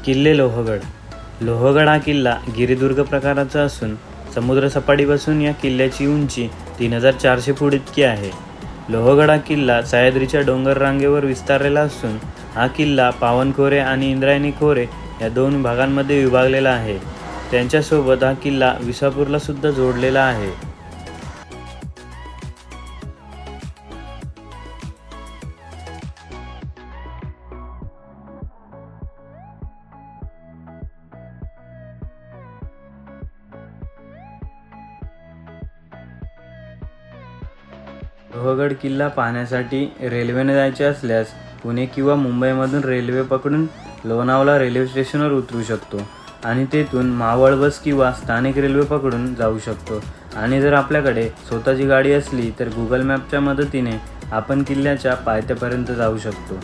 किल्ले लोहगड. लोहगड हा किल्ला गिरिदुर्ग प्रकाराचा असून समुद्रसपाटीपासून या किल्ल्याची उंची 3400 फूट इतकी आहे. लोहगड हा किल्ला सह्याद्रीच्या डोंगर रांगेवर विस्तारलेला असून हा किल्ला पावनखोरे आणि इंद्रायणी खोरे या दोन भागांमध्ये विभागलेला आहे. त्यांच्यासोबत हा किल्ला विसापूरला सुद्धा जोडलेला आहे. लोहगड किल्ला पाहण्यासाठी रेल्वेने जायचे असल्यास पुणे किंवा मुंबईमधून रेल्वे पकडून लोणावळा रेल्वे स्टेशनवर उतरू शकतो आणि तेथून मावळ बस किंवा स्थानिक रेल्वे पकडून जाऊ शकतो. आणि जर आपल्याकडे स्वतःची गाडी असली तर गुगल मॅपच्या मदतीने आपण किल्ल्याच्या पायथ्यापर्यंत जाऊ शकतो.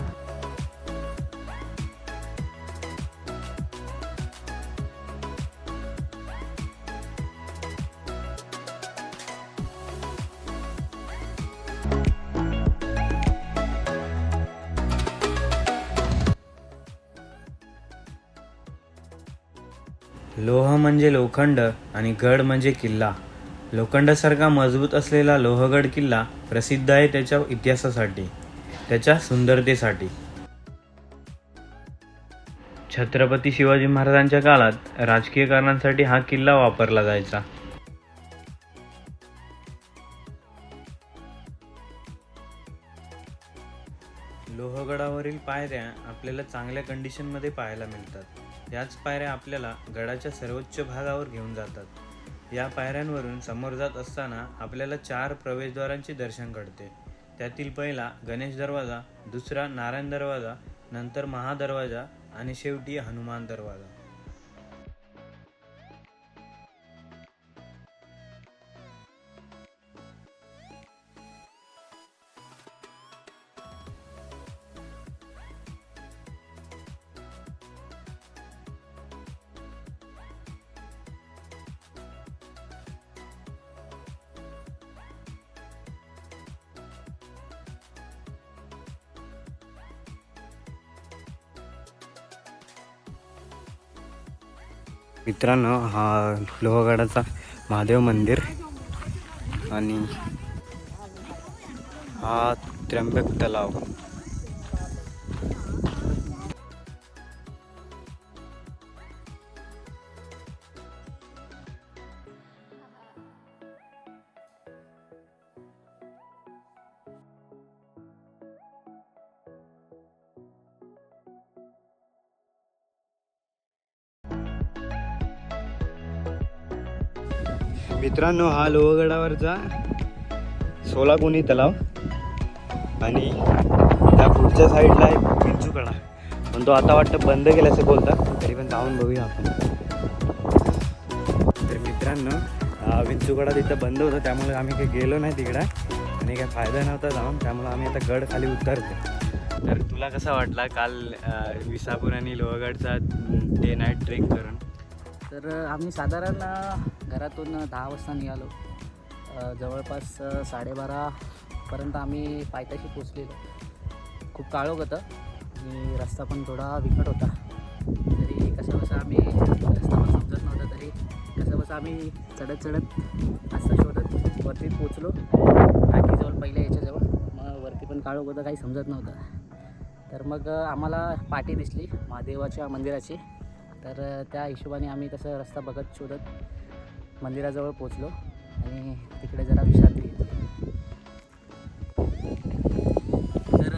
लोह म्हणजे लोखंड आणि गड म्हणजे किल्ला. लोखंडासारखा मजबूत असलेला लोहगड किल्ला प्रसिद्ध आहे त्याच्या इतिहासासाठी, त्याच्या सुंदरतेसाठी. छत्रपती शिवाजी महाराजांच्या काळात राजकीय कारणांसाठी हा किल्ला वापरला जायचा. लोहगडावरील पायऱ्या आपल्याला चांगल्या कंडिशनमध्ये पाहायला मिळतात. याच पायऱ्या आपल्याला गडाच्या सर्वोच्च भागावर घेऊन जातात. या पायऱ्यांवरून समोर जात असताना आपल्याला 4 प्रवेशद्वारांचे दर्शन घडते. त्यातील पहिला गणेश दरवाजा, दुसरा नारायण दरवाजा, नंतर महादरवाजा आणि शेवटी हनुमान दरवाजा. मित्रांनो, हा लोहगडाचा महादेव मंदिर आणि हा त्र्यंबक तलाव. मित्रांनो, हा लोहगडावरचा सोलाकोनी तलाव आणि त्या पुढच्या साईडला एक विंचूकडा, पण तो आता वाटतं बंद केल्याचं बोलतात. तरी पण जाऊन बघूया आपण. तर मित्रांनो, विंचूकडा तिथं बंद होता, त्यामुळे आम्ही काही गेलो नाही तिकडं आणि काही फायदा नव्हता जाऊन. त्यामुळे आम्ही आता गड खाली उतरतो. तर तुला कसा वाटला काल विसापूर आणि लोहगडचा डे नाईट ट्रेक करून? तर आम्ही साधारण घरातून 10 वाजता निघालो. जवळपास 12:30पर्यंत आम्ही पायथ्याशी पोचलेलो. खूप काळोख होतं आणि रस्ता पण थोडा विकट होता. तरी कसं आम्ही रस्ता पण समजत नव्हता, तरी कसं आम्ही चढत रस्ता शोधत वरती पोचलो. टाकीजवळ पहिल्या याच्याजवळ. मग वरती पण काळोख होतं, काही समजत नव्हतं. तर मग आम्हाला पाटी दिसली महादेवाच्या मंदिराची. तर त्या हिशोबाने आम्ही तसं रस्ता बघत शोधत मंदिराजवळ पोचलो आणि तिकडे जरा विश्रांती घेतली. तर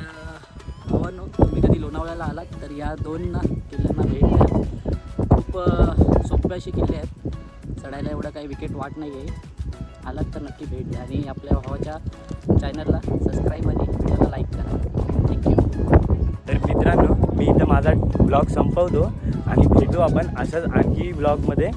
भावांनो, तुम्ही कधी लोणावळ्याला आलात तर या 2 किल्ल्यांना भेट द्या. खूप सोपे असे किल्ले आहेत, चढायला एवढं काही विकेट वाट नाही आहे. आलात तर नक्की भेट द्या आणि आपल्या भावाच्या चॅनलला सबस्क्राईब आणि व्हिडिओला लाईक करा. थँक्यू. तर मित्रांनो, मी इथं माझा ब्लॉग संपवतो आणि भेटू आपण अशाच आणखी ब्लॉगमध्ये.